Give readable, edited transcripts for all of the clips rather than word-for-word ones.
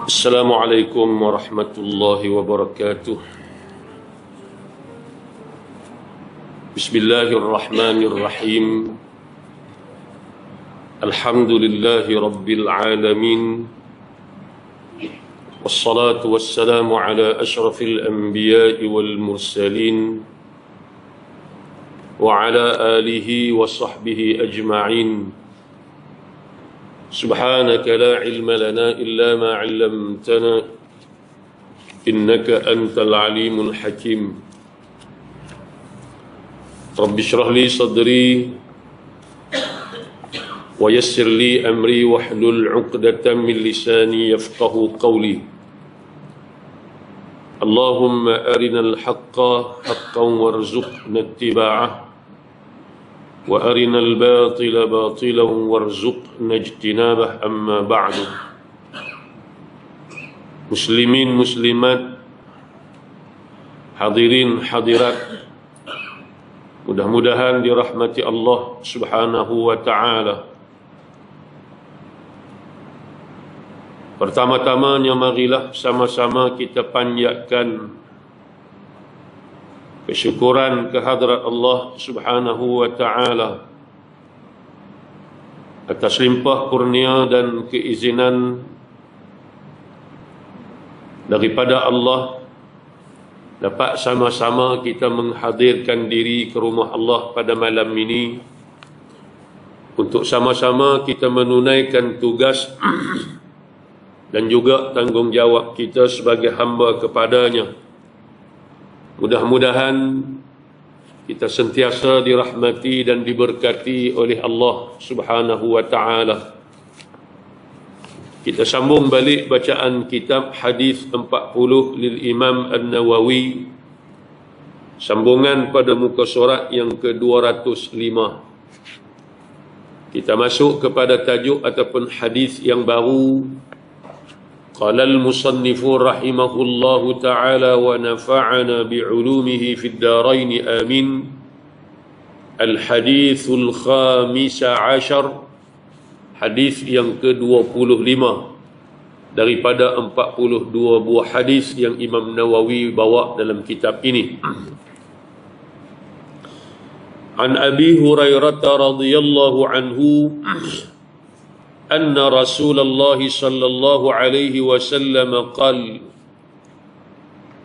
Assalamualaikum warahmatullahi wabarakatuh. Bismillahirrahmanirrahim. Alhamdulillahi rabbil alamin. Wassalatu wassalamu ala ashrafil anbiya'i wal mursalin wa ala alihi wa sahbihi ajma'in. Subhanaka la ilma lana illa ma 'allamtana innaka antal alimul hakim. Rabbi shrah li sadri wa yassir li amri wahlul 'uqdatam min lisani yafqahu qawli. Allahumma arinal haqqa haqqan warzuqna ittiba'ah wa arinal batila batilan warzuqna ijtinabah, amma ba'du. Muslimin muslimat, hadirin hadirat, mudah-mudahan dirahmati Allah Subhanahu wa ta'ala. Pertama-tamanya marilah sama-sama kita panjatkan kesyukuran kehadrat Allah Subhanahu wa ta'ala atas limpah kurnia dan keizinan daripada Allah dapat sama-sama kita menghadirkan diri ke rumah Allah pada malam ini untuk sama-sama kita menunaikan tugas dan juga tanggungjawab kita sebagai hamba kepadanya. Mudah-mudahan kita sentiasa dirahmati dan diberkati oleh Allah Subhanahu wa ta'ala. Kita sambung balik bacaan kitab Hadis 40 lil Imam An-Nawawi, sambungan pada muka surat yang ke-205. Kita masuk kepada tajuk ataupun hadis yang baru. Qala al-musannifu rahimahullahu ta'ala wa nafa'ana bi'ulumihi fid darain amin. Al-hadithul khamisa ashar, hadis yang ke-25 daripada 42 buah hadis yang Imam Nawawi bawa dalam kitab ini. An Abi Hurairah radhiyallahu anhu أن رسول الله صلى الله عليه وسلم قال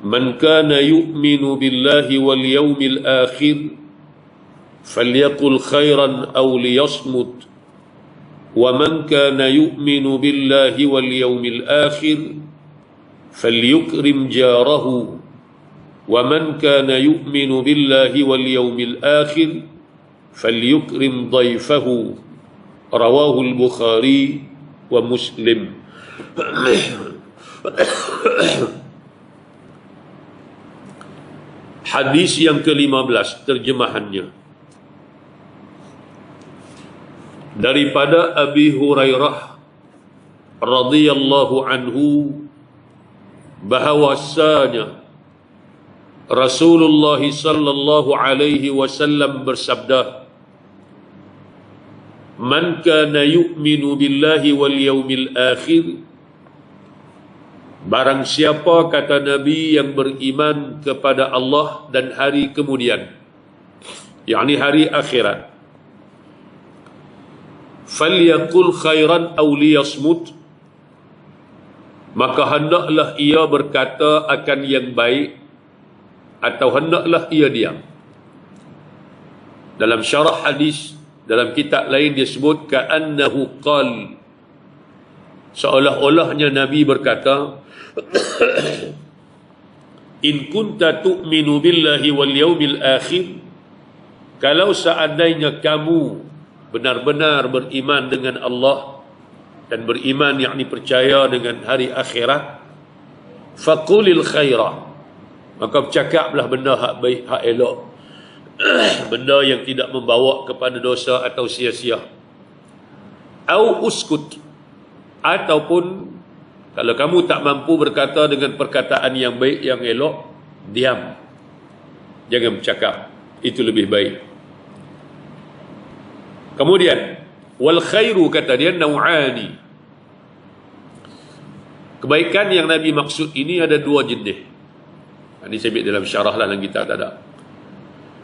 من كان يؤمن بالله واليوم الآخر فليقل خيرا أو ليصمت ومن كان يؤمن بالله واليوم الآخر فليكرم جاره ومن كان يؤمن بالله واليوم الآخر فليكرم ضيفه. Rawahul Bukhari wa Muslim. Hadis yang ke-15, terjemahannya daripada Abi Hurairah radhiyallahu anhu bahwasanya Rasulullah sallallahu alaihi wasallam bersabda, Man kana yu'minu billahi wal yawmil akhir, barang siapa, kata Nabi, yang beriman kepada Allah dan hari kemudian, yakni hari akhirat, falyaqul khairan aw liyasmut, maka hendaklah ia berkata akan yang baik atau hendaklah ia diam. Dalam syarah hadis dalam kitab lain disebut ka'annahu qal, seolah-olahnya Nabi berkata, in kunta tu'minu billahi wal yawmil akhir, kalau seandainya kamu benar-benar beriman dengan Allah dan beriman yakni percaya dengan hari akhirat, faqulil khaira, maka bercakaplah benda hak baik, hak elok, benda yang tidak membawa kepada dosa atau sia-sia. Au uskut, ataupun kalau kamu tak mampu berkata dengan perkataan yang baik, yang elok, diam, jangan bercakap, itu lebih baik. Kemudian wal khairu, kata dia, nau'ani, Kebaikan yang Nabi maksud ini ada dua jenis. Ini saya ambil dalam syarah dalam kitab ada.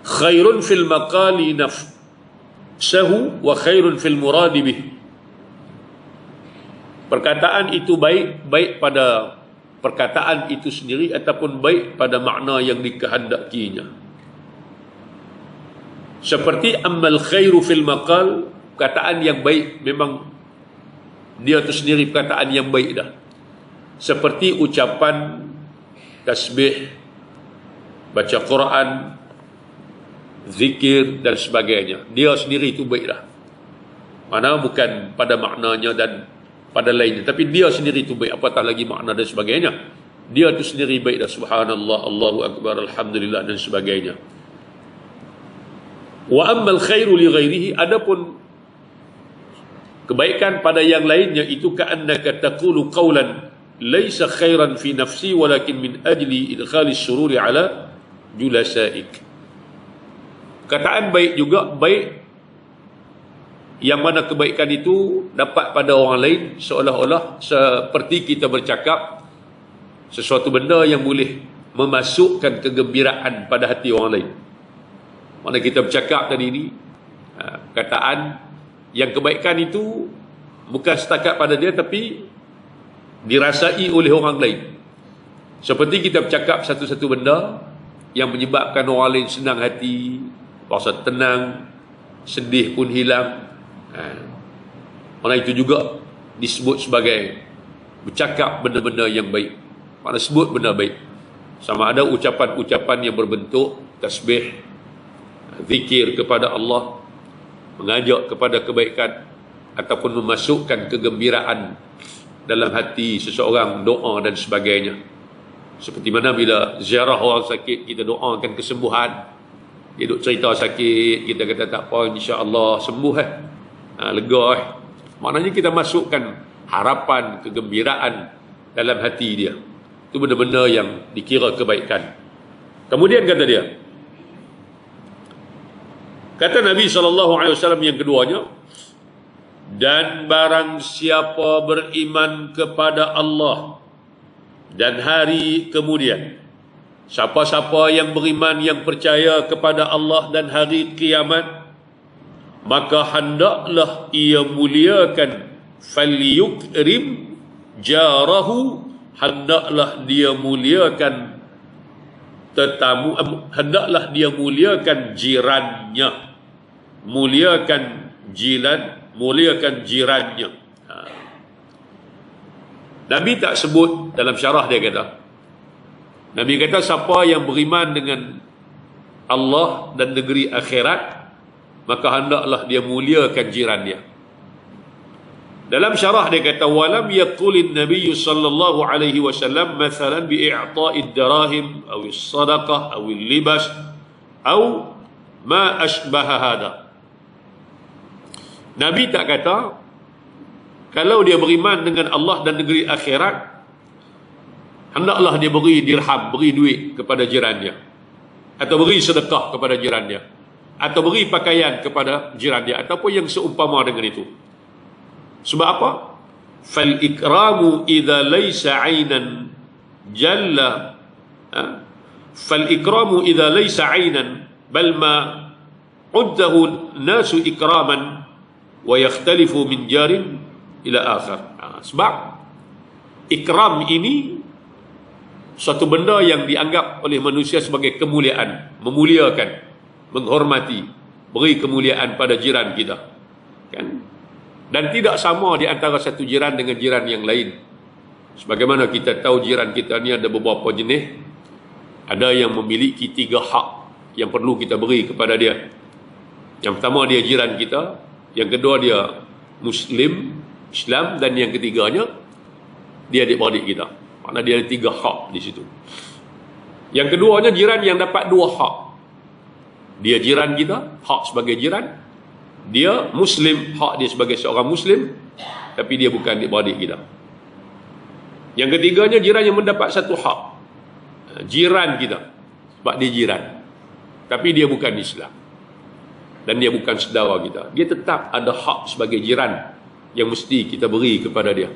Khairun fil maqali nafsahu wa khairun fil muradi bih. Perkataan itu baik pada perkataan itu sendiri ataupun baik pada makna yang dikehendakinya. Seperti ammal khairu fil maqal, perkataan yang baik memang dia itu sendiri perkataan yang baik dah. Seperti ucapan tasbih, baca Quran, zikir dan sebagainya. Dia sendiri itu baik dah. Mana bukan pada maknanya dan pada lainnya, tapi dia sendiri itu baik, apatah lagi makna dan sebagainya. Dia itu sendiri baik dah. Subhanallah, Allahu Akbar, Alhamdulillah dan sebagainya. Wa ammal khairu li ghairihi, adapun kebaikan pada yang lainnya itu ka'annaka taqulu qawlan laysa khairan fi nafsi walakin min ajli idkhali sururi ala julasaik. Kataan baik juga baik yang mana kebaikan itu dapat pada orang lain seolah-olah seperti kita bercakap sesuatu benda yang boleh memasukkan kegembiraan pada hati orang lain. Mana kita bercakap tadi ini, kataan yang kebaikan itu bukan setakat pada dia tapi dirasai oleh orang lain. Seperti kita bercakap satu-satu benda yang menyebabkan orang lain senang hati, rasa tenang, sedih pun hilang. Mana itu juga disebut sebagai bercakap benda-benda yang baik. Mana sebut benda baik, sama ada ucapan-ucapan yang berbentuk tasbih, zikir kepada Allah, mengajak kepada kebaikan ataupun memasukkan kegembiraan dalam hati seseorang, doa dan sebagainya. Seperti mana bila ziarah orang sakit, kita doakan kesembuhan. Dia duk cerita sakit, kita kata tak apa, insya-Allah sembuh lega. Maknanya kita masukkan harapan, kegembiraan dalam hati dia. Itu benda-benda yang dikira kebaikan. Kemudian kata dia, kata Nabi SAW yang keduanya, dan barang siapa beriman kepada Allah dan hari kemudian, siapa-siapa yang beriman, yang percaya kepada Allah dan hari kiamat, maka hendaklah ia muliakan, falyukrim jarahu, hendaklah dia muliakan tetamu, hendaklah dia muliakan jirannya, muliakan jirannya. Nabi tak sebut dalam syarah, dia kata, Nabi kata siapa yang beriman dengan Allah dan negeri akhirat, maka hendaklah dia muliakan jiran dia. Dalam syarah dia kata, walam yaqulin Nabi sallallahu alaihi wasallam mathalan bi i'ta'id darahim aw as-sadaqah aw al-libas aw ma ashbaha hada. Nabi tak kata kalau dia beriman dengan Allah dan negeri akhirat, hendaklah dia beri dirham, beri duit kepada jirannya, atau beri sedekah kepada jirannya, atau beri pakaian kepada jirannya, ataupun yang seumpama dengan itu. Sebab apa? Fal ikramu idza laysa 'ainan jalla, fal ikramu idza laysa 'ainan bal ma uddahu nasu ikraman wa yakhtalifu min jarin ila akhir. Sebab ikram ini suatu benda yang dianggap oleh manusia sebagai kemuliaan, memuliakan, menghormati, beri kemuliaan pada jiran kita, kan? Dan tidak sama di antara satu jiran dengan jiran yang lain. Sebagaimana kita tahu jiran kita ni ada beberapa jenis. Ada yang memiliki 3 hak yang perlu kita beri kepada dia. Yang pertama dia jiran kita, yang kedua dia Islam, dan yang ketiganya dia adik-beradik kita. Maknanya dia ada 3 hak di situ. Yang keduanya jiran yang dapat 2 hak. Dia jiran kita, hak sebagai jiran. Dia Muslim, hak dia sebagai seorang Muslim, tapi dia bukan adik-beradik kita. Yang ketiganya jiran yang mendapat 1 hak. Jiran kita, sebab dia jiran, tapi dia bukan Islam dan dia bukan saudara kita. Dia tetap ada hak sebagai jiran yang mesti kita beri kepada dia.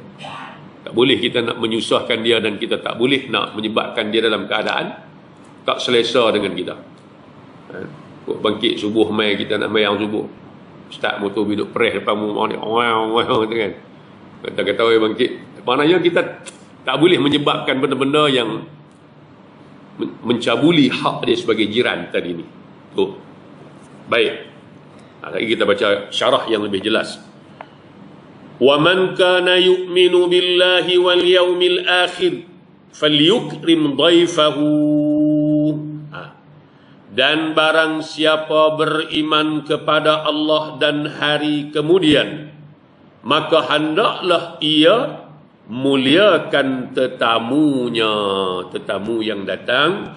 Tak boleh kita nak menyusahkan dia dan kita tak boleh nak menyebabkan dia dalam keadaan tak selesa dengan kita. Bangkit subuh mai kita nak mayang subuh. Start motor duduk press depan rumah ni. Kan. Kata-kata bangkit. Maknanya kita tak boleh menyebabkan benda-benda yang mencabuli hak dia sebagai jiran tadi ni. Tu. Baik. Lagi kita baca syarah yang lebih jelas. Wa man kana yu'minu billahi wal yawmil akhir falyukrim dhaifahu. Dan barang siapa beriman kepada Allah dan hari kemudian, maka hendaklah ia muliakan tetamunya. Tetamu yang datang,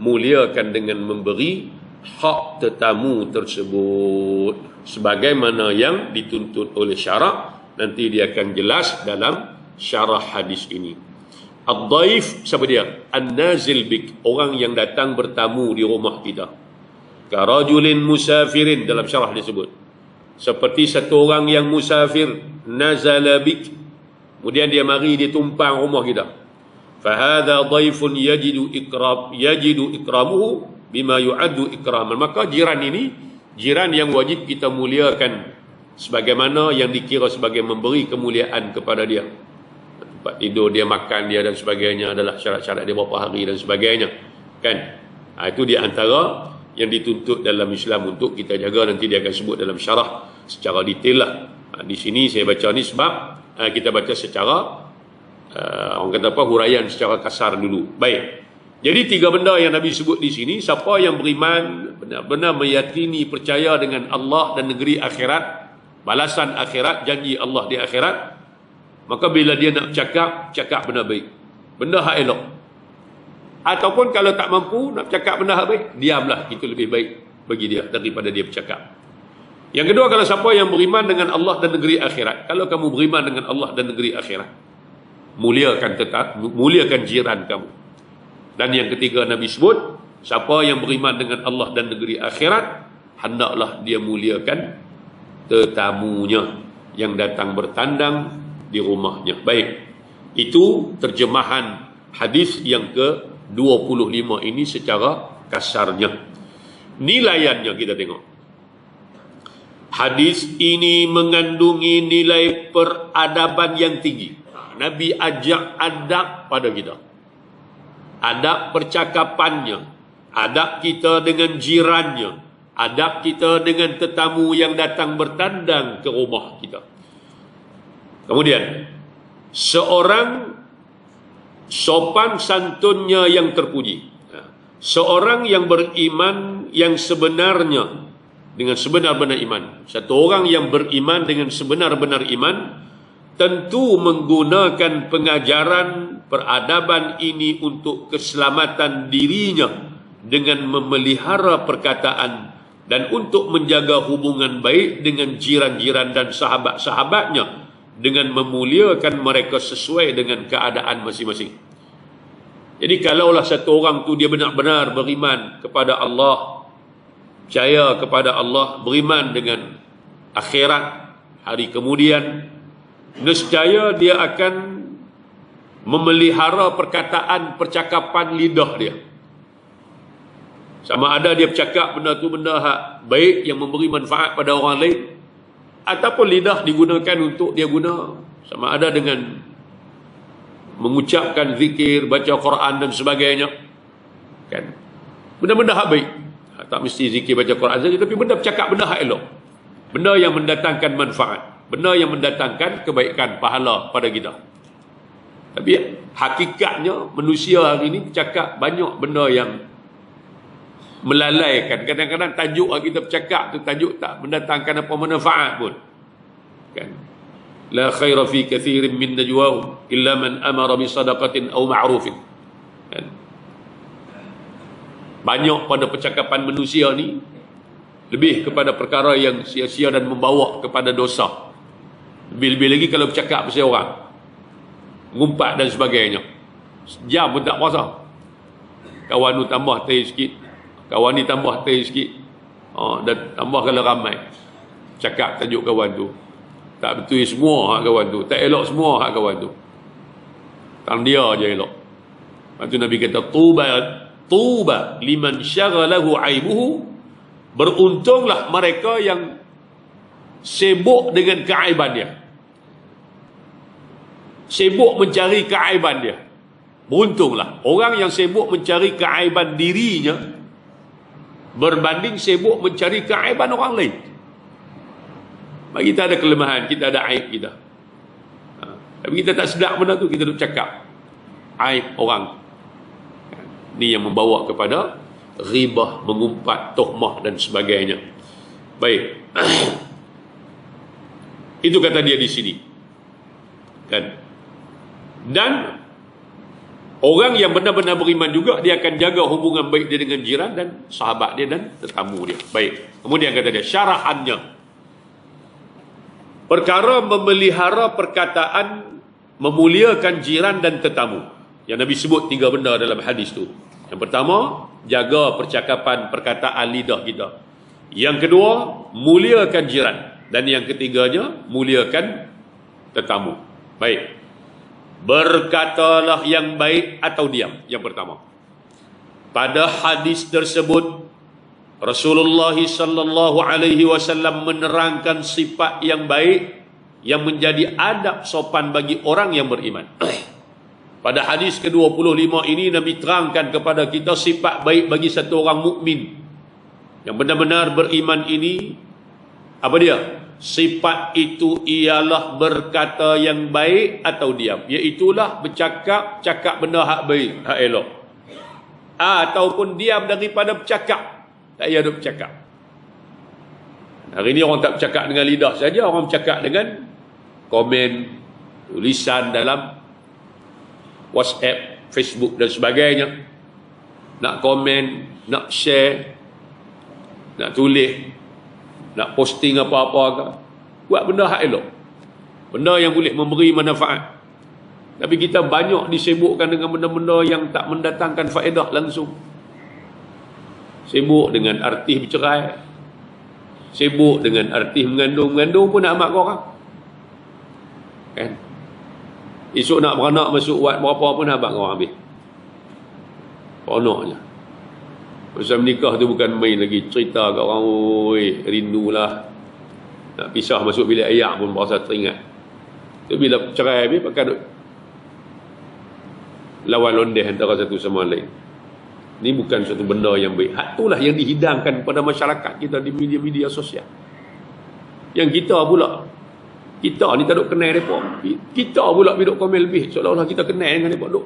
muliakan dengan memberi hak tetamu tersebut sebagaimana yang dituntut oleh syarak. Nanti dia akan jelas dalam syarah hadis ini. Ad-dhaif, siapa dia? An-nazil bik, orang yang datang bertamu di rumah kita. Karajulin musafirin, dalam syarah disebut seperti satu orang yang musafir, nazala bik, kemudian dia mari, dia tumpang rumah kita. Fahadha dhaifun yajidu ikramuhu bima yu'addu ikraman. Maka jiran ini jiran yang wajib kita muliakan sebagaimana yang dikira sebagai memberi kemuliaan kepada dia. Tempat tidur dia, makan dia dan sebagainya adalah syarat-syarat dia berapa hari dan sebagainya, kan? Itu di antara yang dituntut dalam Islam untuk kita jaga. Nanti dia akan sebut dalam syarah secara detail lah. Di sini saya baca ni sebab kita baca secara orang kata apa, huraian secara kasar dulu. Baik. Jadi 3 benda yang Nabi sebut di sini. Siapa yang beriman, benar-benar meyakini, percaya dengan Allah dan negeri akhirat, balasan akhirat, janji Allah di akhirat, maka bila dia nak cakap benda baik, benda hak elok. Ataupun kalau tak mampu nak cakap benda hak baik, diamlah, itu lebih baik bagi dia daripada dia bercakap. Yang kedua, kalau siapa yang beriman dengan Allah dan negeri akhirat, kalau kamu beriman dengan Allah dan negeri akhirat, muliakan jiran kamu. Dan yang ketiga Nabi sebut, siapa yang beriman dengan Allah dan negeri akhirat, hendaklah dia muliakan tetamunya yang datang bertandang di rumahnya. Baik, itu terjemahan hadis yang ke-25 ini secara kasarnya. Nilaiannya kita tengok. Hadis ini mengandungi nilai peradaban yang tinggi. Nabi ajak adab pada kita. Adab percakapannya, adab kita dengan jirannya, adab kita dengan tetamu yang datang bertandang ke rumah kita. Kemudian, seorang sopan santunnya yang terpuji. Seorang yang beriman yang sebenarnya, dengan sebenar-benar iman. Satu orang yang beriman dengan sebenar-benar iman, tentu menggunakan pengajaran peradaban ini untuk keselamatan dirinya dengan memelihara perkataan dan untuk menjaga hubungan baik dengan jiran-jiran dan sahabat-sahabatnya dengan memuliakan mereka sesuai dengan keadaan masing-masing. Jadi kalaulah satu orang tu dia benar-benar beriman kepada Allah, percaya kepada Allah, beriman dengan akhirat, hari kemudian, nescaya dia akan memelihara perkataan, percakapan lidah dia. Sama ada dia bercakap benda tu benda hak baik yang memberi manfaat pada orang lain, ataupun lidah digunakan untuk dia guna sama ada dengan mengucapkan zikir, baca Quran dan sebagainya, kan? Benda-benda hak baik. Tak mesti zikir baca Quran saja, tapi benda bercakap benda hak elok, benda yang mendatangkan manfaat, benda yang mendatangkan kebaikan, pahala pada kita. Tapi hakikatnya manusia hari ini bercakap banyak benda yang melalaikan. Kadang-kadang tajuk kita bercakap tu tajuk tak mendatangkan apa manfaat pun, kan? La khaira fi kathirin min najwahum illa man amara bi sadaqatin aw ma'rufin, kan? Banyak pada percakapan manusia ni lebih kepada perkara yang sia-sia dan membawa kepada dosa. Lebih-lebih lagi kalau bercakap pasal orang, ngumpat dan sebagainya, sejam pun tak puasa. Kawan tu tambah teh sikit, kawan ni tambah teh sikit, dan tambah kalau ramai cakap tajuk kawan tu tak betul semua hak kawan tu, tak elok semua hak kawan tu. Tang dia je elok. Lepas tu Nabi kata, tuba liman syaghalahu aibuhu. Beruntunglah mereka yang sibuk dengan keaiban dia. Sibuk mencari keaiban dia. Beruntunglah. Orang yang sibuk mencari keaiban dirinya berbanding sibuk mencari keaiban orang lain. Bagi kita ada kelemahan, kita ada aib kita. Tapi kita tak sedar benda tu, kita duk cakap aib orang. Ni yang membawa kepada ghibah, mengumpat, tuhmah dan sebagainya. Baik. Itu kata dia di sini. Kan? Dan orang yang benar-benar beriman juga, dia akan jaga hubungan baik dia dengan jiran dan sahabat dia dan tetamu dia. Baik. Kemudian kata dia, syarahannya. Perkara memelihara perkataan memuliakan jiran dan tetamu. Yang Nabi sebut 3 benda dalam hadis tu. Yang pertama, jaga percakapan, perkataan lidah kita. Yang kedua, muliakan jiran. Dan yang ketiganya, muliakan tetamu. Baik. Berkatalah yang baik atau diam. Yang pertama. Pada hadis tersebut, Rasulullah sallallahu alaihi wasallam menerangkan sifat yang baik yang menjadi adab sopan bagi orang yang beriman. Pada hadis ke-25 ini Nabi terangkan kepada kita sifat baik bagi satu orang mukmin yang benar-benar beriman ini. Apa dia? Sifat itu ialah berkata yang baik atau diam. Iaitulah bercakap, cakap benda hak baik, hak elok. Ataupun diam daripada bercakap. Tak payah duk bercakap. Hari ni orang tak bercakap dengan lidah saja, orang bercakap dengan komen, tulisan dalam WhatsApp, Facebook dan sebagainya. Nak komen, nak share, nak tulis, nak posting apa-apa ke. Buat benda hak elok. Benda yang boleh memberi manfaat. Tapi kita banyak disibukkan dengan benda-benda yang tak mendatangkan faedah langsung. Sibuk dengan artis bercerai. Sibuk dengan artis mengandung. Mengandung pun nak amat korang. Kan? Esok nak beranak masuk wad berapa pun abang orang habis. Peronoknya. Masa menikah tu bukan main lagi. Cerita kat orang, oi, rindulah. Nak pisah masuk bilik ayak pun berasa teringat. Tu bila cerai habis, pakai duk lawan londeh antara satu sama lain. Ini bukan suatu benda yang baik. Hak itulah yang dihidangkan kepada masyarakat kita di media-media sosial. Yang kita pula, kita ni tak duk kenal mereka. Kita pula duk komen lebih. Seolah-olah kita kenal dengan mereka. Duk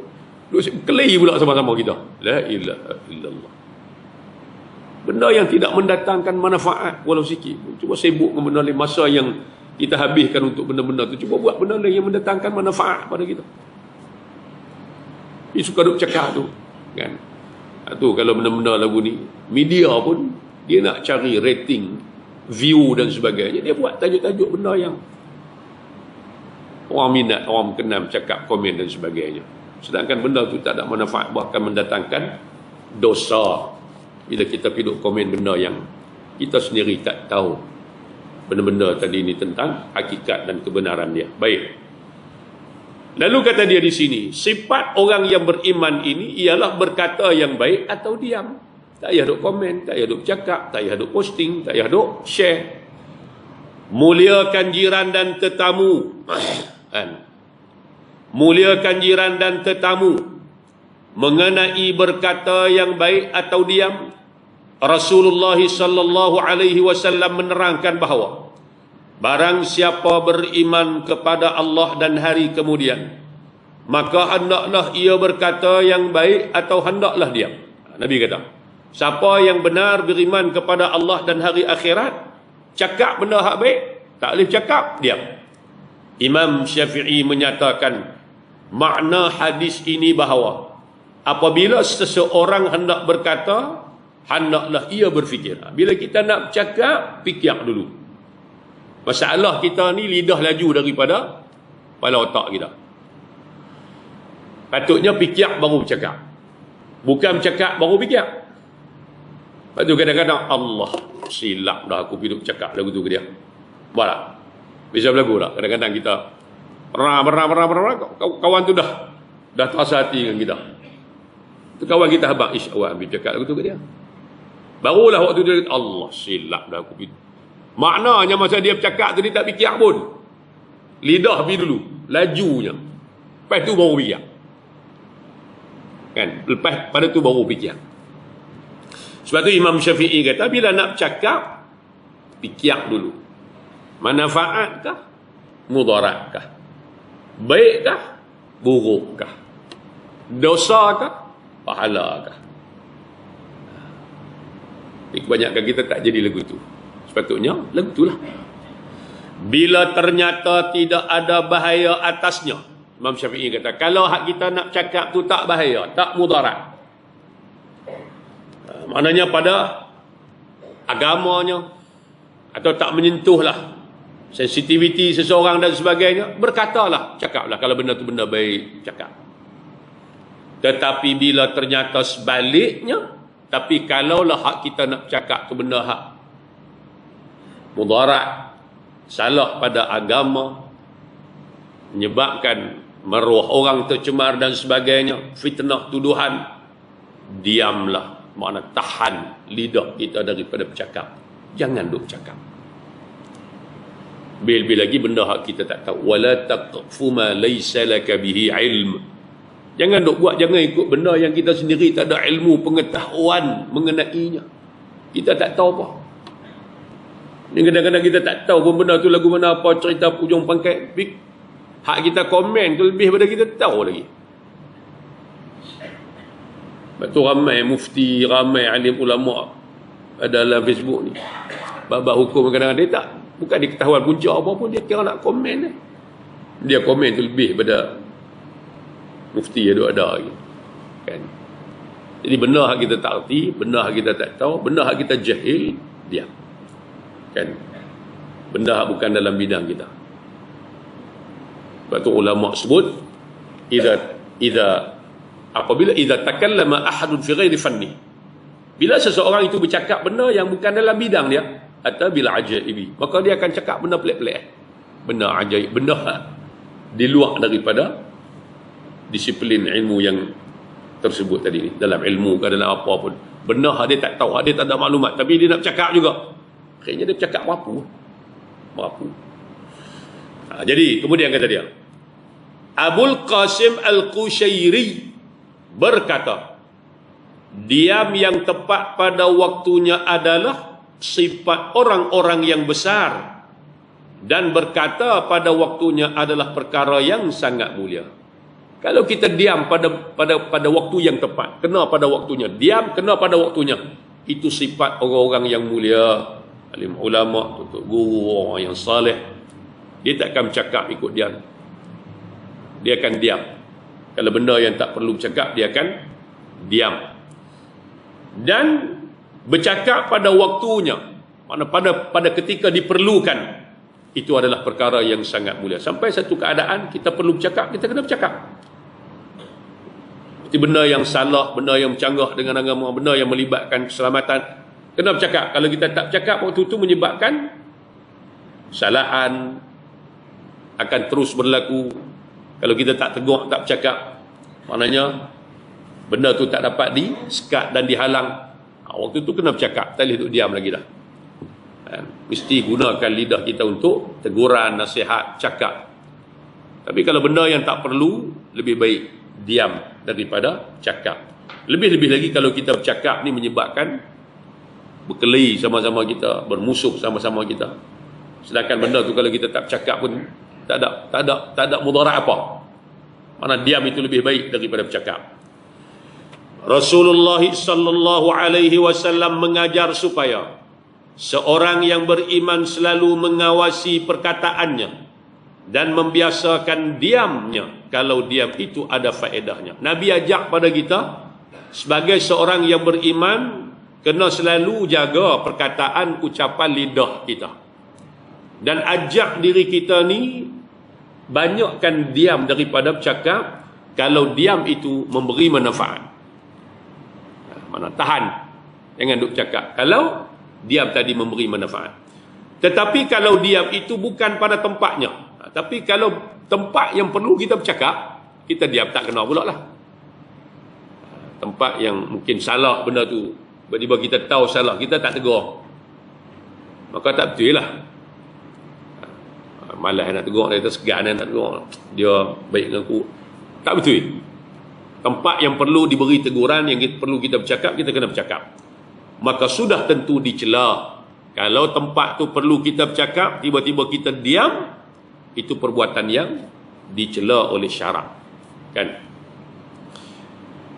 keli pula sama-sama kita. La ilaha illallah. Benda yang tidak mendatangkan manfaat walau sikit. Cuba sibuk dengan benda lain. Masa yang kita habiskan untuk benda-benda tu, cuba buat benda lain yang mendatangkan manfaat pada kita. Dia suka duk cakap tu. Kan? Tu kalau benda-benda lagu ni, media pun dia nak cari rating, view dan sebagainya. Dia buat tajuk-tajuk benda yang orang minat, orang kenal, cakap, komen dan sebagainya. Sedangkan benda tu tak ada manfaat, bahkan mendatangkan dosa. Bila kita pergi komen benda yang kita sendiri tak tahu benda-benda tadi ni tentang hakikat dan kebenaran dia. Baik. Lalu kata dia di sini, sifat orang yang beriman ini ialah berkata yang baik atau diam. Tak payah duk komen, tak payah duk cakap, tak payah duk posting, tak payah duk share. Muliakan jiran dan tetamu. Muliakan jiran dan tetamu. Mengenai berkata yang baik atau diam, Rasulullah sallallahu alaihi wasallam menerangkan bahawa barang siapa beriman kepada Allah dan hari kemudian, maka hendaklah ia berkata yang baik atau hendaklah diam. Nabi kata, siapa yang benar beriman kepada Allah dan hari akhirat, cakap benda hak baik, tak boleh cakap, diam. Imam Syafi'i menyatakan makna hadis ini bahawa apabila seseorang hendak berkata, hendaklah ia berfikir. Bila kita nak bercakap, fikir dulu. Masalah kita ni lidah laju daripada kepala otak kita. Patutnya fikir baru bercakap. Bukan bercakap baru fikir. Lepas tu kadang-kadang Allah, silap dah aku pergi bercakap lagu tu ke dia. Buat tak? Bisa berlagu tak? Kadang-kadang kita kawan tu dah dah terasa hati dengan kita. Tu kawan kita habaq, awak ambil cakap lagu tu ke dia. Barulah waktu dia kata, Allah silap dah aku. Maknanya masa dia bercakap tu dia tak fikir pun. Lidah pergi dulu, lajunya. Lepas tu baru fikir. Kan? Lepas pada tu baru fikir. Sebab tu Imam Syafi'i kata, bila nak bercakap, fikir dulu. Manfaatkah? Mudaratkah? Baikkah? Burukkah? Dosakah? Pahalakah? Kebanyakan kita tak jadi lagu tu. Sepatutnya lagu tu lah. Bila ternyata tidak ada bahaya atasnya, Imam Syafi'i kata, kalau hak kita nak cakap tu tak bahaya, tak mudarat, maknanya pada agamanya, atau tak menyentuhlah sensitiviti seseorang dan sebagainya, berkatalah, cakaplah. Kalau benda tu benda baik, cakap. Tetapi bila ternyata sebaliknya, tapi kalaulah hak kita nak cakap tu benda hak mudarat, salah pada agama, menyebabkan maruah orang tercemar dan sebagainya, fitnah, tuduhan, diamlah. Makna tahan lidah kita daripada bercakap. Jangan duk cakap. Bil-bil lagi benda hak kita tak tahu. Wala taqfu ma laysa laka bihi ilm. Jangan duk buat, jangan ikut benda yang kita sendiri tak ada ilmu, pengetahuan mengenainya. Kita tak tahu apa. Ni kadang-kadang kita tak tahu pun benda tu lagu mana, apa, cerita Pujung Pangkat. Hak kita komen tu lebih daripada kita tahu lagi. Sebab tu ramai mufti, ramai alim ulama' ada dalam Facebook ni. Bab hukum kadang-kadang dia tak, bukan dia ketahuan punca apa pun, dia kira nak komen ni. Dia komen tu lebih daripada mufti ada lagi. Kan? Jadi benda hak kita tak erti, benda hak kita tak tahu, benda hak kita jahil, diam. Kan? Benda hak bukan dalam bidang kita. Sebab tu ulama sebut, apabila takallama ahadun fi ghairi fanni, bila seseorang itu bercakap benda yang bukan dalam bidang dia, atau bila ajaibi, maka dia akan cakap benda pelik-pelik, benda ajaib, benda di luar daripada disiplin ilmu yang tersebut tadi ni. Dalam ilmu ke dalam apa pun, benda dia tak tahu, dia tak ada maklumat, tapi dia nak bercakap juga, akhirnya dia bercakap merapu. Jadi kemudian kata dia, Abul Qasim Al-Qushairi berkata, diam yang tepat pada waktunya adalah sifat orang-orang yang besar, dan berkata pada waktunya adalah perkara yang sangat mulia. Kalau kita diam pada waktu yang tepat, kena pada waktunya, diam kena pada waktunya, itu sifat orang-orang yang mulia, alim ulama, tutup guru, orang yang saleh. Dia tak akan bercakap ikut diam, dia akan diam. Kalau benda yang tak perlu bercakap, dia akan diam. Dan bercakap pada waktunya, mana pada ketika diperlukan, itu adalah perkara yang sangat mulia. Sampai satu keadaan kita perlu bercakap, kita kena bercakap. Seperti benda yang salah, benda yang bercanggah dengan agama, benda yang melibatkan keselamatan, kena bercakap. Kalau kita tak bercakap, waktu itu menyebabkan kesalahan akan terus berlaku. Kalau kita tak tegur, tak bercakap, maknanya benda tu tak dapat disekat dan dihalang. Waktu tu kena bercakap, tak boleh duduk diam lagi dah. Mesti gunakan lidah kita untuk teguran, nasihat, cakap. Tapi kalau benda yang tak perlu, lebih baik diam daripada cakap. Lebih-lebih lagi kalau kita bercakap ni menyebabkan berkelahi sama-sama kita, bermusuh sama-sama kita. Sedangkan benda tu kalau kita tak bercakap pun tak ada mudarat apa. Mana diam itu lebih baik daripada bercakap. Rasulullah sallallahu alaihi wasallam mengajar supaya seorang yang beriman selalu mengawasi perkataannya dan membiasakan diamnya kalau diam itu ada faedahnya. Nabi ajak pada kita sebagai seorang yang beriman kena selalu jaga perkataan, ucapan lidah kita. Dan ajak diri kita ni banyakkan diam daripada bercakap kalau diam itu memberi manfaat. Mana tahan, jangan duk cakap kalau diam tadi memberi manfaat. Tetapi kalau diam itu bukan pada tempatnya, tapi kalau tempat yang perlu kita bercakap, kita diam, tak kena pula lah. Tempat yang mungkin salah benda tu, tiba-tiba kita tahu salah, kita tak tegur, maka tak betul lah. Malas nak tegur, dia segan nak tegur, dia baik dengan aku, tak betul. Tempat yang perlu diberi teguran, yang perlu kita bercakap, kita kena bercakap. Maka sudah tentu dicela. Kalau tempat tu perlu kita bercakap, tiba-tiba kita diam, itu perbuatan yang dicela oleh syarak, kan?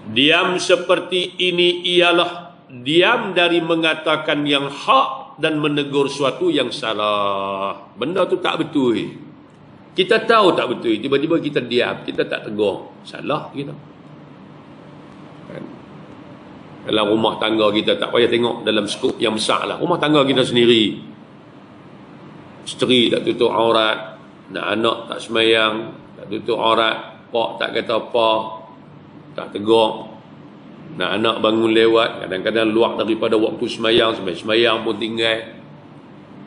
Diam seperti ini ialah diam dari mengatakan yang hak dan menegur suatu yang salah. Benda tu tak betul, kita tahu tak betul, tiba-tiba kita diam, kita tak tegur, salah kita, kan? Dalam rumah tangga kita, tak payah tengok dalam skop yang besar lah, rumah tangga kita sendiri, isteri tak tutup aurat, anak tak semayang, tak tutup aurat, pak tak kata apa, tak tegur, anak bangun lewat, kadang-kadang luar daripada waktu semayang, sampai semayang pun tinggal,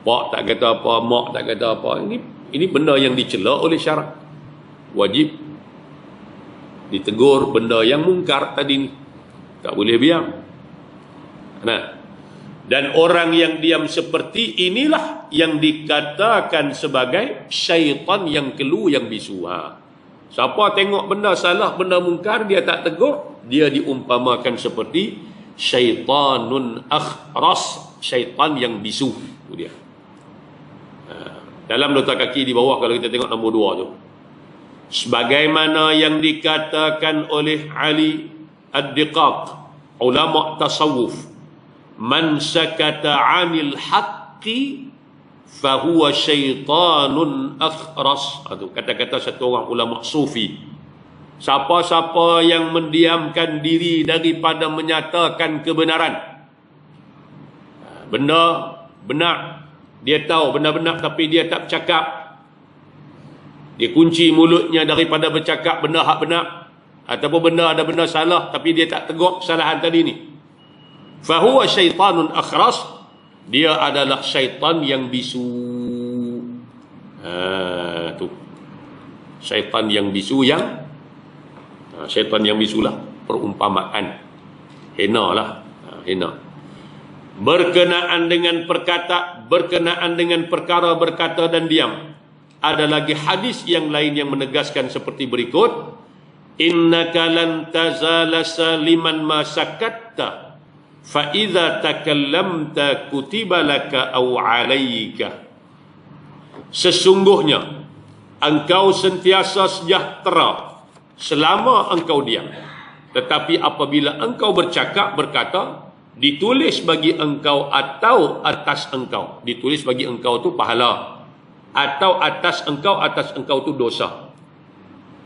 pak tak kata apa, mak tak kata apa. Ini benda yang dicela oleh syarak, wajib ditegur. Benda yang mungkar tadi ni tak boleh biar. Dan orang yang diam seperti inilah yang dikatakan sebagai syaitan yang kelu yang bisu. Siapa tengok benda salah, benda mungkar, dia tak tegur, dia diumpamakan seperti syaitanun akhras, syaitan yang bisu. Itu dia. Dalam nota kaki di bawah, kalau kita tengok nombor 2 tu, sebagaimana yang dikatakan oleh Ali Ad-Diqaq, ulama tasawuf, man sakata 'anil haqqi fahuwa syaitanun akhras. Itu kata-kata satu orang ulama sufi. Siapa-siapa yang mendiamkan diri daripada menyatakan kebenaran, benda benar, dia tahu benda benar tapi dia tak bercakap, dia kunci mulutnya daripada bercakap benda hak benar, ataupun benda ada benda salah tapi dia tak tegur kesalahan tadi ni, fahuwa syaitanun akhras, dia adalah syaitan yang bisu. Tu syaitan yang bisu, yang syaitan yang bisu lah perumpamaan, hina lah, hina. Berkenaan dengan perkara berkata dan diam, ada lagi hadis yang lain yang menegaskan seperti berikut: innaka lan tazala saliman ma sakatta fa idza takallamta kutiba laka aw alayka. Sesungguhnya engkau sentiasa sejahtera selama engkau diam, tetapi apabila engkau berkata, ditulis bagi engkau atau atas engkau, ditulis bagi engkau tu pahala, atau atas engkau tu dosa.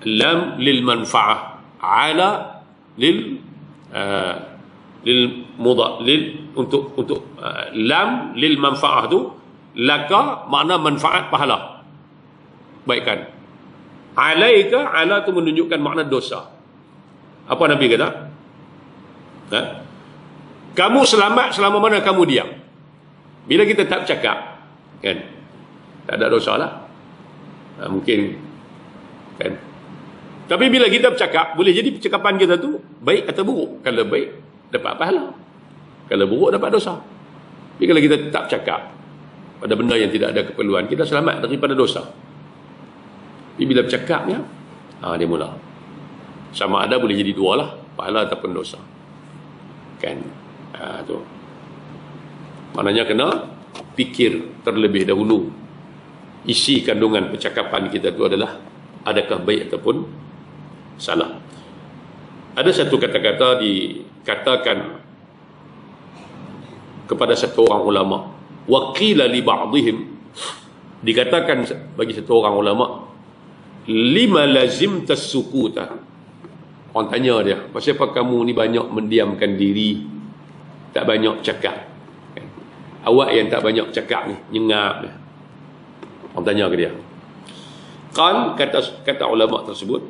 Lam lil manfa'ah, ala lil untuk lam lil manfa'ah tu, laka makna manfaat pahala, baikkan. Alaika, ala tu menunjukkan makna dosa. Apa Nabi kata? Kamu selamat selama mana kamu diam. Bila kita tak bercakap, kan, tak ada dosa lah, mungkin, kan. Tapi bila kita bercakap, boleh jadi percakapan kita tu baik atau buruk. Kalau baik, dapat pahala, kalau buruk, dapat dosa. Tapi kalau kita tak bercakap pada benda yang tidak ada keperluan, kita selamat daripada dosa. Tapi bila bercakapnya, dia mula, sama ada boleh jadi dua lah, pahala ataupun dosa, kan. Tu maknanya kena fikir terlebih dahulu isi kandungan percakapan kita tu adalah adakah baik ataupun salah. Ada satu kata-kata dikatakan kepada satu orang ulama, waqila li ba'dihim, dikatakan bagi satu orang ulama, lima lazimta sukuta. Orang tanya dia, pasal apa kamu ni banyak mendiamkan diri, tak banyak cakap, kan? Awak yang tak banyak cakap ni, nyengap ni. Orang tanya ke dia. Qal, kata ulama tersebut,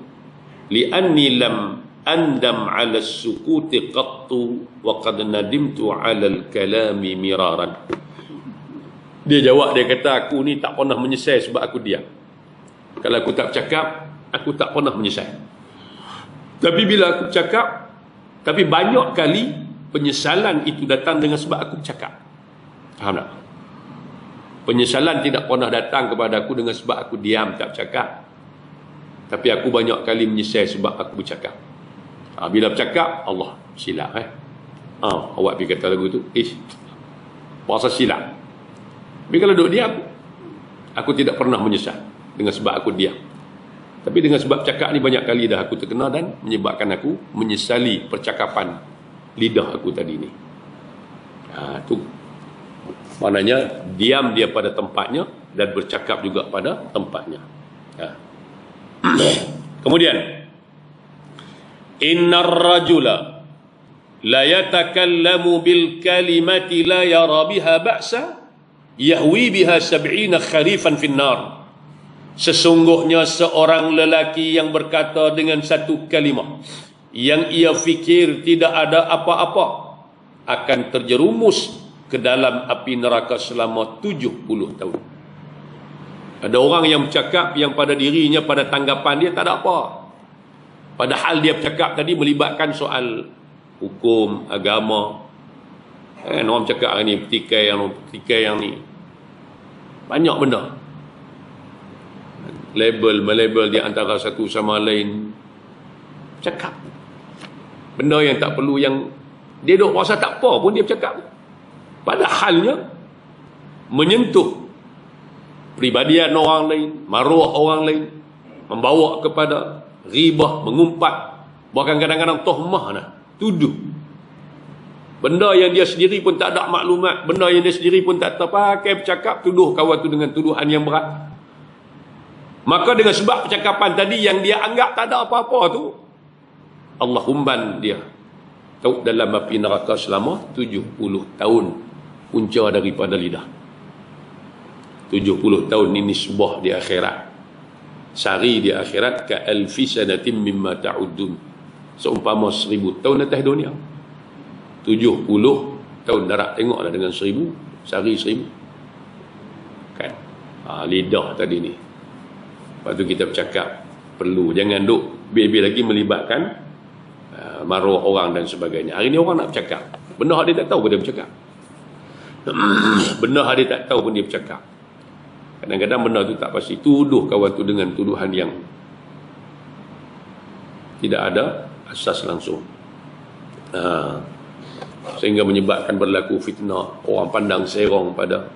li'anni lam andam 'ala as-sukuti qattu wa qad nadimtu 'ala al-kalami miraran. Dia jawab, dia kata, aku ni tak pernah menyesal sebab aku diam. Kalau aku tak bercakap, aku tak pernah menyesal. Tapi bila aku cakap, tapi banyak kali penyesalan itu datang dengan sebab aku cakap. Faham tak? Penyesalan tidak pernah datang kepada aku dengan sebab aku diam tak cakap. Tapi aku banyak kali menyesal sebab aku bercakap. Bila bercakap, Allah silap awak pergi kata lagu tu, puasa silap. Tapi kalau duduk diam, aku tidak pernah menyesal dengan sebab aku diam. Tapi dengan sebab cakap ni banyak kali dah aku terkena dan menyebabkan aku menyesali percakapan lidah aku tadi ni. Tu maknanya diam dia pada tempatnya dan bercakap juga pada tempatnya. Kemudian, innar rajula la yatakallamu bil kalimati la yara biha ba'sa yahwi biha 70 kharifan finnar. Sesungguhnya seorang lelaki yang berkata dengan satu kalimah yang ia fikir tidak ada apa-apa akan terjerumus ke dalam api neraka selama 70 tahun. Ada orang yang bercakap yang pada dirinya, pada tanggapan dia tak ada apa. Padahal dia bercakap tadi melibatkan soal hukum, agama. Orang cakap hari ni petikai yang ni. Banyak benda. Melabel di antara satu sama lain. Cakap. Benda yang tak perlu, yang dia duk rasa tak apa pun dia bercakap. Padahalnya menyentuh pribadian orang lain, maruah orang lain, membawa kepada ribah, mengumpat, bahkan kadang-kadang tuhmah, tuduh. Benda yang dia sendiri pun tak ada maklumat, benda yang dia sendiri pun tak terpakai bercakap, tuduh kawan tu dengan tuduhan yang berat. Maka dengan sebab percakapan tadi yang dia anggap tak ada apa-apa tu, Allah humban dia dalam api neraka selama 70 tahun, punca daripada lidah. 70 tahun ini nisbah di akhirat. Sehari di akhirat ka alfi sanatin mimma ta'udun. Seumpama 1000 tahun atas dunia. 70 tahun darat, tengoklah dengan 1000, sehari 1000. Kan? Lidah tadi ni. Lepas tu kita bercakap, perlu jangan duk bil-bil lagi melibatkan maruah orang dan sebagainya. Hari ni orang nak bercakap, benda dia tak tahu pun dia bercakap. Benda dia tak tahu pun dia bercakap. Kadang-kadang benda tu tak pasti, tuduh kawan tu dengan tuduhan yang tidak ada asas langsung, sehingga menyebabkan berlaku fitnah, orang pandang serong pada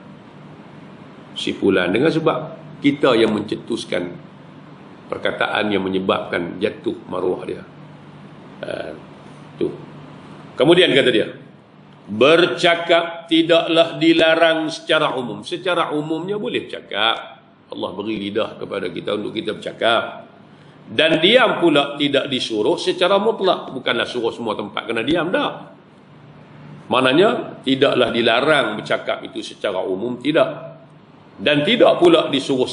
si fulan, dengan sebab kita yang mencetuskan perkataan yang menyebabkan jatuh maruah dia. Tu. Kemudian kata dia, bercakap tidaklah dilarang secara umum. Secara umumnya boleh bercakap. Allah beri lidah kepada kita untuk kita bercakap. Dan diam pula tidak disuruh secara mutlak. Bukanlah suruh semua tempat kena diam, dah. Maknanya tidaklah dilarang bercakap itu secara umum, tidak. Dan tidak pula disuruh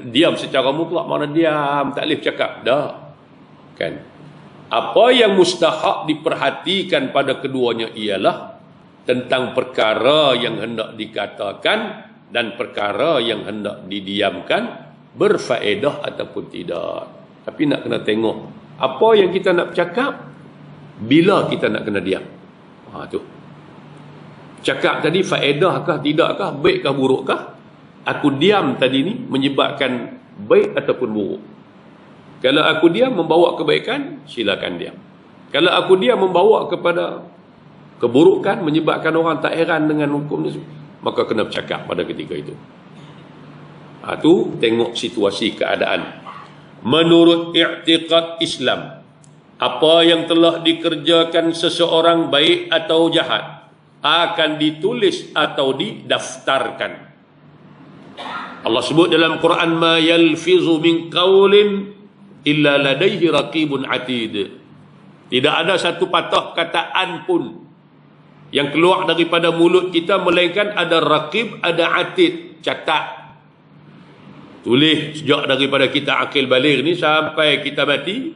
diam secara mutlak, makna diam, tak boleh bercakap, dah. Kan? Apa yang mustahak diperhatikan pada keduanya ialah tentang perkara yang hendak dikatakan dan perkara yang hendak didiamkan, berfaedah ataupun tidak. Tapi nak kena tengok apa yang kita nak bercakap, bila kita nak kena diam. Tu. Cakap tadi faedahkah, tidakkah, baikkah, burukkah? Aku diam tadi ni menyebabkan baik ataupun buruk. Kalau aku diam membawa kebaikan, silakan diam. Kalau aku diam membawa kepada keburukan, menyebabkan orang tak heran dengan hukum ni, maka kena bercakap pada ketika itu. Tu tengok situasi keadaan. Menurut i'tiqad Islam, apa yang telah dikerjakan seseorang baik atau jahat akan ditulis atau didaftarkan. Allah sebut dalam Quran, ma yalfizu min qaulin illa ladaihi raqibun atid. Tidak ada satu patah kataan pun yang keluar daripada mulut kita melainkan ada raqib, ada atid, catat, tulis sejak daripada kita akil baligh ni sampai kita mati.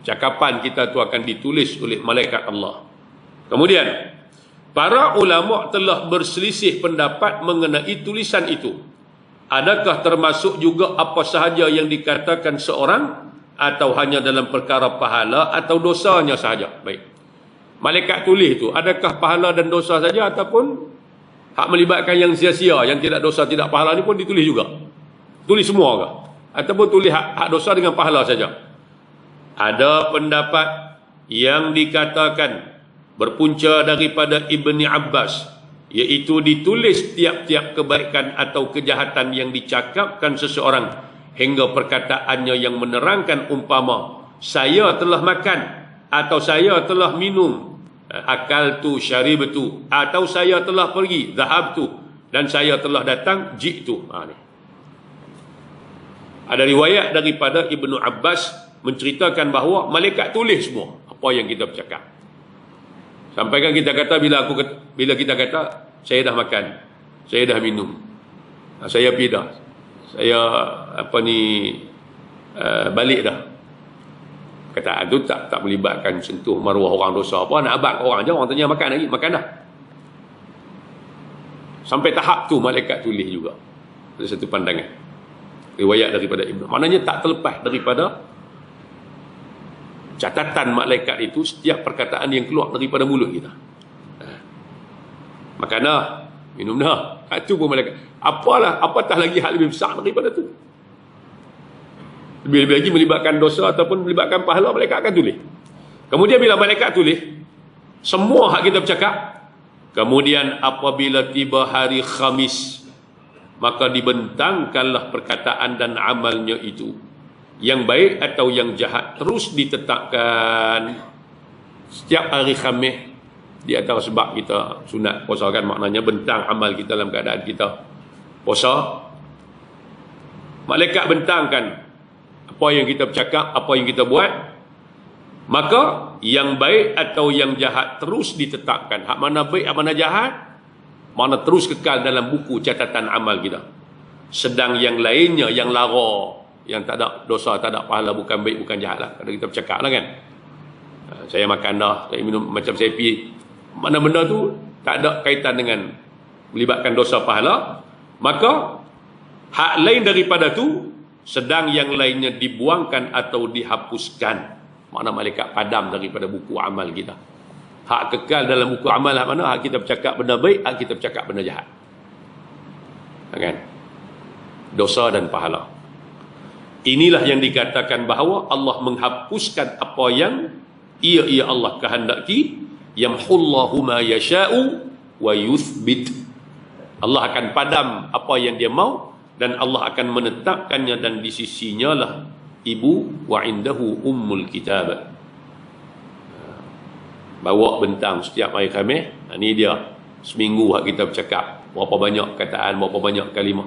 Cakapan kita tu akan ditulis oleh malaikat Allah. Kemudian para ulama telah berselisih pendapat mengenai tulisan itu. Adakah termasuk juga apa sahaja yang dikatakan seorang atau hanya dalam perkara pahala atau dosanya sahaja. Baik. Malaikat tulis tu, adakah pahala dan dosa saja ataupun hak melibatkan yang sia-sia, yang tidak dosa, tidak pahala ni pun ditulis juga? Tulis semua ke? Ataupun tulis hak dosa dengan pahala saja? Ada pendapat yang dikatakan berpunca daripada Ibni Abbas, iaitu ditulis tiap-tiap kebaikan atau kejahatan yang dicakapkan seseorang hingga perkataannya yang menerangkan umpama saya telah makan atau saya telah minum, akal tu syarib tu, atau saya telah pergi zahab tu, dan saya telah datang jitu. Ni ada riwayat daripada Ibnu Abbas menceritakan bahawa malaikat tulis semua apa yang kita bercakap. Sampaikan kita kata bila kita kata saya dah makan, saya dah minum, saya pergi dah, saya balik dah. Kata itu tak melibatkan sentuh maruah orang dosa apa, nak abad orang je, orang tanya makan lagi, makan dah. Sampai tahap tu malaikat tulis juga. Ada satu pandangan riwayat daripada Ibnu. Maknanya tak terlepas daripada catatan malaikat itu setiap perkataan yang keluar daripada mulut kita. Makan dah, minum dah. Itu pun malaikat. Apatah lagi hal lebih besar daripada tu. Lebih-lebih lagi melibatkan dosa ataupun melibatkan pahala, malaikat akan tulis. Kemudian bila malaikat tulis semua hak kita bercakap, kemudian apabila tiba hari Khamis, maka dibentangkanlah perkataan dan amalnya itu, yang baik atau yang jahat, terus ditetapkan setiap hari Khamis. Di antara sebab kita sunat puasa kan, maknanya bentang amal kita dalam keadaan kita puasa. Malaikat bentangkan apa yang kita bercakap, apa yang kita buat, maka yang baik atau yang jahat terus ditetapkan. Hak mana baik, hak mana jahat, mana terus kekal dalam buku catatan amal kita. Sedang yang lainnya, yang lara, yang tak ada dosa, tak ada pahala, bukan baik, bukan jahat lah. Kalau kita bercakap lah kan, saya makan dah, saya minum, macam saya pergi, mana benda tu tak ada kaitan dengan melibatkan dosa pahala, maka hak lain daripada tu, sedang yang lainnya dibuangkan atau dihapuskan. Makna malaikat padam daripada buku amal kita. Hak kekal dalam buku amal hak mana? Hak kita bercakap benda baik, hak kita bercakap benda jahat. Kan? Dosa dan pahala. Inilah yang dikatakan bahawa Allah menghapuskan apa yang ia Allah kehendaki. Yamhullahu ma yasha'u wa yuthbit. Allah akan padam apa yang dia mau, dan Allah akan menetapkannya, dan di sisinya lah ibu wa indahu ummul kitab. Bawa bentang setiap hari Khamis. Ini dia seminggu hak kita bercakap, berapa banyak kataan, berapa banyak kalimah.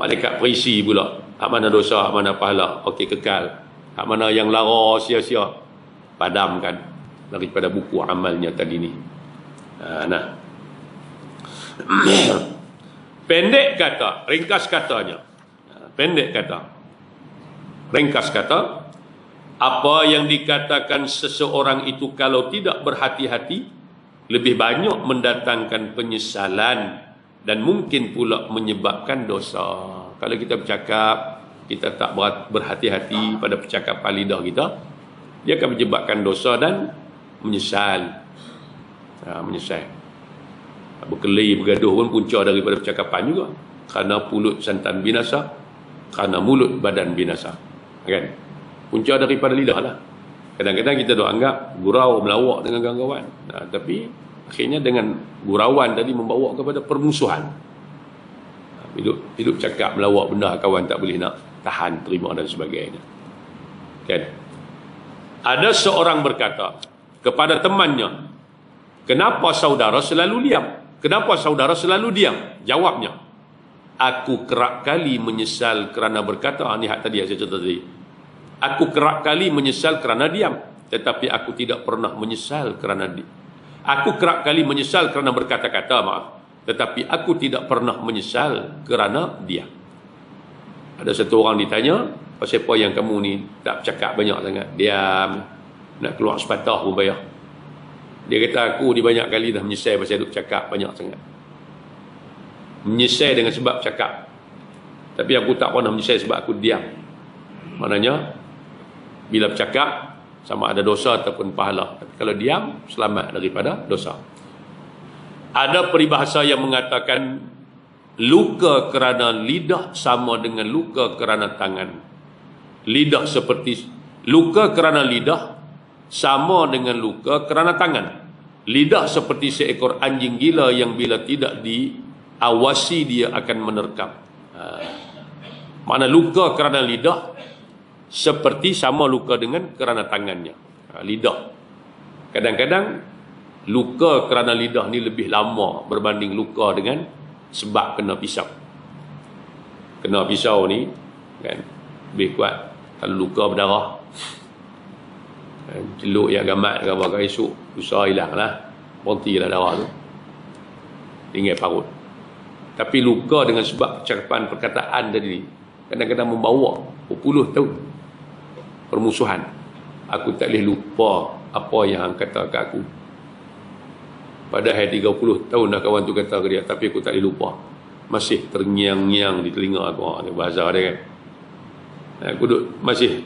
Malaikat perisi pula hak mana dosa, hak mana pahala, okey kekal. Hak mana yang lara, sia-sia, padamkan daripada buku amalnya tadi ni. Nah. Pendek kata, ringkas katanya. Pendek kata, ringkas kata, apa yang dikatakan seseorang itu kalau tidak berhati-hati, lebih banyak mendatangkan penyesalan dan mungkin pula menyebabkan dosa. Kalau kita bercakap, kita tak berhati-hati pada percakapan lidah kita, dia akan menyebabkan dosa dan menyesal. Menyesal. Berkelahi, bergaduh pun punca daripada percakapan juga. Kerana pulut santan binasa, kerana mulut badan binasa. Kan? Punca daripada lidah lah. Kadang-kadang kita dah anggap gurau, melawak dengan kawan-kawan. Tapi akhirnya dengan gurauan tadi membawa kepada permusuhan. Hidup cakap melawak benda kawan tak boleh nak tahan, terima dan sebagainya. Kan? Ada seorang berkata kepada temannya, kenapa saudara selalu diam? Kenapa saudara selalu diam? Jawabnya, aku kerap kali menyesal kerana berkata, ini hak tadi yang saya cerita tadi. Aku kerap kali menyesal kerana diam, tetapi aku tidak pernah menyesal kerana aku kerap kali menyesal kerana berkata-kata, maaf, tetapi aku tidak pernah menyesal kerana diam. Ada satu orang ditanya, pasal apa yang kamu ni tak bercakap banyak sangat, diam, nak keluar sepatah pun bayar. Dia kata, aku ni banyak kali dah menyesal pasal duk cakap banyak sangat. Menyesal dengan sebab cakap, tapi aku tak pernah menyesal sebab aku diam. Maknanya bila bercakap sama ada dosa ataupun pahala. Tapi kalau diam, selamat daripada dosa. Ada peribahasa yang mengatakan luka kerana lidah sama dengan luka kerana tangan. Luka kerana lidah sama dengan luka kerana tangan. Lidah seperti seekor anjing gila yang bila tidak diawasi dia akan menerkam. Mana luka kerana lidah seperti sama luka dengan kerana tangannya. Lidah. Kadang-kadang luka kerana lidah ni lebih lama berbanding luka dengan sebab kena pisau. Kena pisau ni kan lebih kuat. Kalau luka berdarah, celuk yang gamat ke apa, esok susah hilang lah, berhentilah darah tu, tinggal parut. Tapi luka dengan sebab percakapan perkataan tadi kadang-kadang membawa berpuluh tahun permusuhan. Aku tak boleh lupa apa yang hang kata kat aku. Padahal 30 tahun dah kawan tu kata ke dia, tapi aku tak boleh lupa. Masih terngiang-ngiang di telinga aku. Bahasa dia kan. Aku masih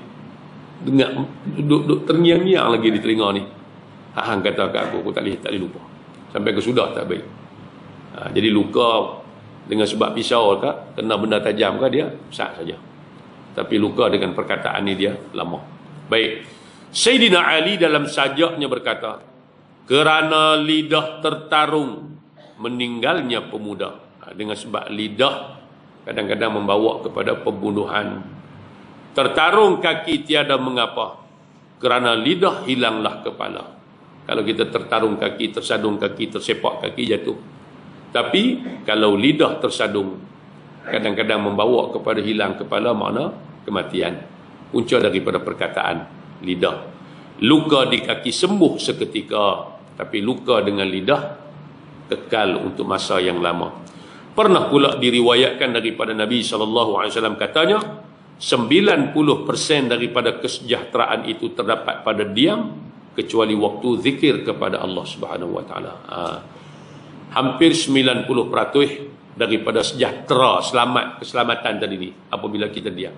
dengar, duduk terngiang-ngiang lagi di telinga ni. Hang kata kat aku tak boleh lupa. Sampai ke sudah tak baik. Jadi luka dengan sebab pisau ke, kena benda tajam ke, dia sah saja. Tapi luka dengan perkataan ni dia lama. Baik. Sayyidina Ali dalam sajaknya berkata, kerana lidah tertarung meninggalnya pemuda. Dengan sebab lidah kadang-kadang membawa kepada pembunuhan. Tertarung kaki tiada mengapa, kerana lidah hilanglah kepala. Kalau kita tertarung kaki, tersadung kaki, tersepak kaki, jatuh. Tapi kalau lidah tersadung, kadang-kadang membawa kepada hilang kepala, makna kematian. Punca daripada perkataan lidah. Luka di kaki sembuh seketika, tapi luka dengan lidah kekal untuk masa yang lama. Pernah pula diriwayatkan daripada Nabi SAW katanya, 90% daripada kesejahteraan itu terdapat pada diam, kecuali waktu zikir kepada Allah Subhanahu Wa Taala. Hampir 90% daripada sejahtera, keselamatan tadi ni apabila kita diam.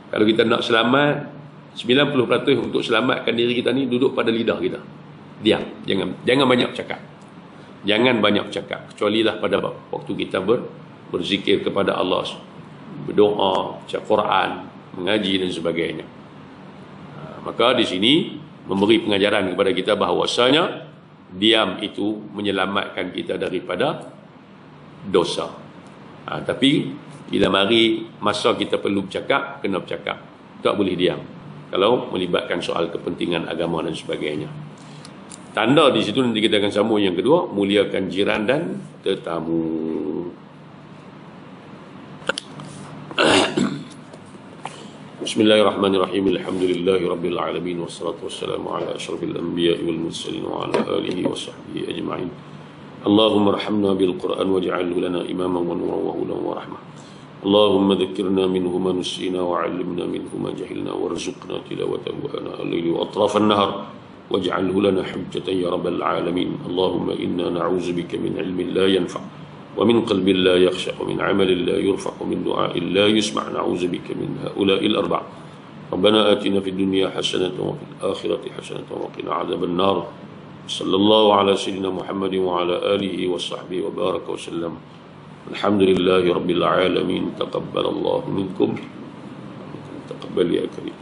Kalau kita nak selamat, 90% untuk selamatkan diri kita ni duduk pada lidah kita. Diam, jangan banyak cakap. Jangan banyak cakap, kecuali lah pada waktu kita berzikir kepada Allah, berdoa, baca Quran, mengaji dan sebagainya. Maka di sini memberi pengajaran kepada kita bahawasanya diam itu menyelamatkan kita daripada dosa. Tapi bila mari masa kita perlu bercakap, kena bercakap. Tak boleh diam kalau melibatkan soal kepentingan agama dan sebagainya. Tanda di situ nanti kita akan sambung yang kedua, muliakan jiran dan tetamu. Bismillahirrahmanirrahim. Alhamdulillahirabbil alamin wassalatu wassalamu ala asyrafil anbiya'i wal mursalin wa ala alihi wa sahbihi ajma'in. Allahumma arhamna bil Qur'an waj'alhu lana imaman wa nuran wa hudan wa rahmah. Allahumma dhakkirna minhu ma nusina wa 'allimna minhu ma jahilna warzuqna tilawatahu ana al-laili wa atrafan nahar waj'alhu lana hujjatan ya rabbal alamin. Allahumma inna na'udzu bika min 'ilmin la yanfa' wa min qalbin la yakhsha wa min 'amalin la yurfa' wa min du'a'in la yusma'. Na'udzu bika min ha'ula'il arba'. Rabbana atina fid dunya hasanatan wa fil akhirati hasanatan wa qina 'adzaban nar. Sallallahu ala sayyidina Muhammadin wa ala alihi wa sahbihi wa baraka wa sallam. Alhamdulillahi rabbil alamin. Taqabbalallahu minkum. Taqabbal ya karim.